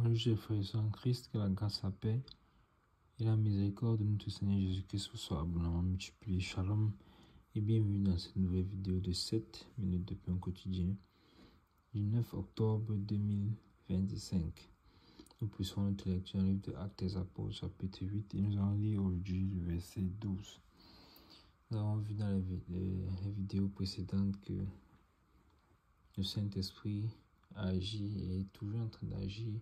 Bonjour chers frères et sœurs en Christ, que la grâce, la paix et la miséricorde de notre Seigneur Jésus-Christ soit abondamment multipliée. Shalom et bienvenue dans cette nouvelle vidéo de 7 minutes de pain quotidien du 9 octobre 2025. Nous poursuivons notre lecture dans le livre de Actes des Apôtres chapitre 8 et nous allons lire aujourd'hui le verset 12. Nous avons vu dans les vidéos précédentes que le Saint-Esprit agit et est toujours en train d'agir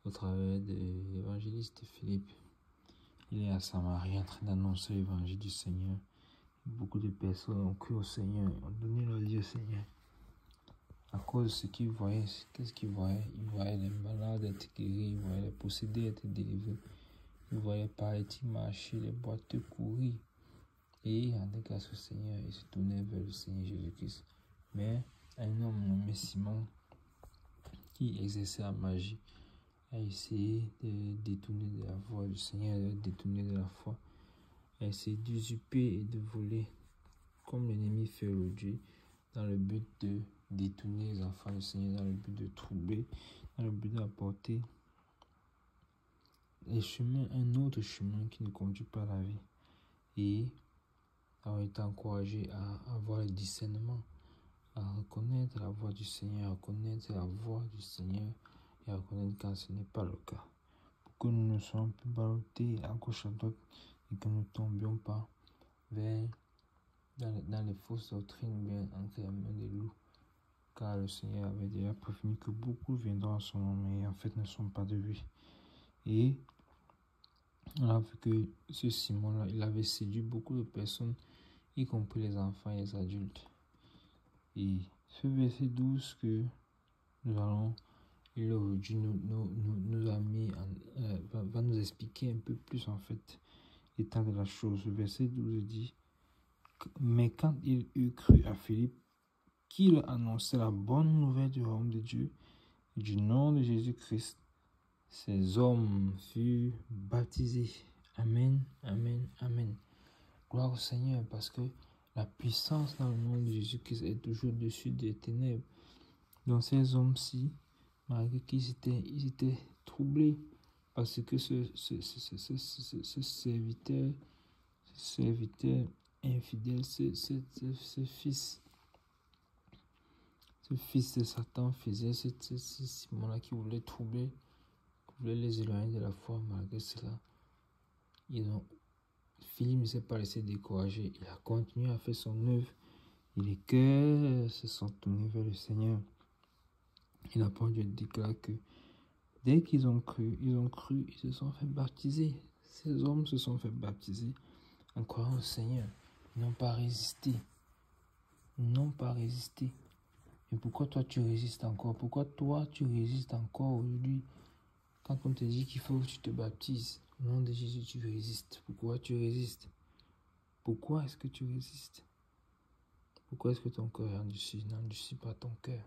au travers de l'évangéliste Philippe. Il est à Samarie en train d'annoncer l'évangile du Seigneur. Beaucoup de personnes ont cru au Seigneur, ont donné leur vie au Seigneur. À cause de ce qu'ils voyaient, qu'est-ce qu'ils voyaient? Ils voyaient les malades être guéris, ils voyaient les possédés être délivrés. Ils voyaient paralytiques marcher, les boiteux courir. Et ils rendaient grâce au Seigneur et se tournaient vers le Seigneur Jésus-Christ. Mais un homme nommé Simon, qui exerçait la magie, a essayé de détourner de la voie du Seigneur, de détourner de la foi, a essayé d'usurper et de voler, comme l'ennemi fait aujourd'hui, dans le but de détourner les enfants du Seigneur, dans le but de troubler, dans le but d'apporter un autre chemin qui ne conduit pas à la vie. Et a été encouragé à avoir le discernement, à reconnaître la voix du Seigneur, à reconnaître la voix du Seigneur et à reconnaître quand ce n'est pas le cas. Pour que nous ne soyons plus ballottés à gauche à droite et que nous ne tombions pas dans les fausses doctrines bien entre les mains des loups. Car le Seigneur avait déjà prévenu que beaucoup viendront à son nom, mais en fait ne sont pas de lui. Et on a vu que ce Simon-là, il avait séduit beaucoup de personnes, y compris les enfants et les adultes. Et ce verset 12 que nous allons lire aujourd'hui nous a mis va nous expliquer un peu plus en fait l'état de la chose. Le verset 12 dit: mais quand il eut cru à Philippe, qu'il annonçait la bonne nouvelle du royaume de Dieu et du nom de Jésus-Christ, ces hommes furent baptisés. Amen, amen, amen. Gloire au Seigneur, parce que la puissance dans le nom de Jésus-Christ est toujours au-dessus des ténèbres. Donc ces hommes-ci, malgré qu'ils étaient troublés, parce que ce serviteur infidèle, ce fils de Satan faisait ce Simon-là qui voulait troubler, qui voulait les éloigner de la foi. Malgré cela, Philippe ne s'est pas laissé décourager. Il a continué à faire son œuvre et les cœurs se sont tournés vers le Seigneur. Et la parole de Dieu déclare que dès qu'ils ont cru, ils se sont fait baptiser. Ces hommes se sont fait baptiser en croyant au Seigneur. Ils n'ont pas résisté. Ils n'ont pas résisté. Et pourquoi toi tu résistes encore? Pourquoi toi tu résistes encore aujourd'hui? Quand on te dit qu'il faut que tu te baptises, au nom de Jésus, tu résistes. Pourquoi tu résistes? Pourquoi est-ce que tu résistes? Pourquoi est-ce que ton cœur est endurci? N'endurcis pas ton cœur.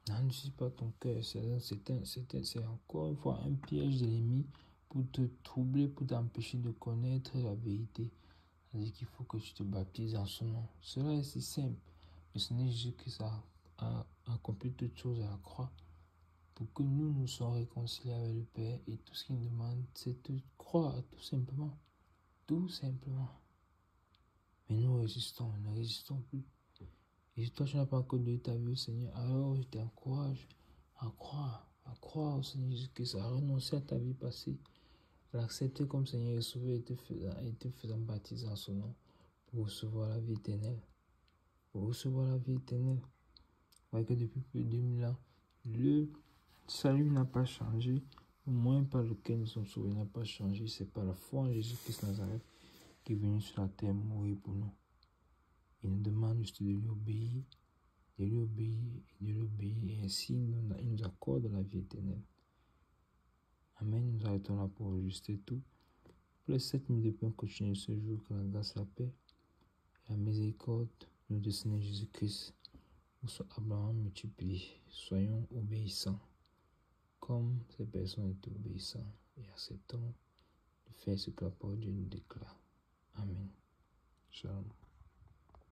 N'endurcis pas ton cœur. C'est encore une fois un piège de l'ennemi pour te troubler, pour t'empêcher de connaître la vérité. C'est-à-dire qu'il faut que tu te baptises en son nom. Cela est si simple. Le Seigneur Jésus-Christ a accompli toutes choses à la croix pour que nous soyons réconciliés avec le Père. Et tout ce qu'il demande, c'est de croire, tout simplement. Tout simplement. Mais nous résistons, nous ne résistons plus. Et si toi, tu n'as pas encore donné ta vie au Seigneur, alors je t'encourage à croire au Seigneur Jésus-Christ, à renoncer à ta vie passée, à l'accepter comme Seigneur et Sauveur et te faisant baptiser en son nom pour recevoir la vie éternelle. Pour recevoir la vie éternelle. Vous voyez que depuis plus de 2000 ans, le salut n'a pas changé, au moins par lequel nous sommes sauvés n'a pas changé. C'est par la foi en Jésus-Christ Nazareth qui est venu sur la terre mourir pour nous. Il nous demande juste de lui obéir, et ainsi il nous accorde la vie éternelle. Amen. Nous arrêtons là pour ajuster tout. Pour les 7 minutes de pain continue ce jour, que la grâce, la paix et la miséricorde de notre Seigneur Jésus-Christ nous soient abondamment multipliés. Soyons obéissants, comme ces personnes étaient obéissantes, et acceptons de faire ce que la parole de Dieu nous déclare. Amen. Shalom.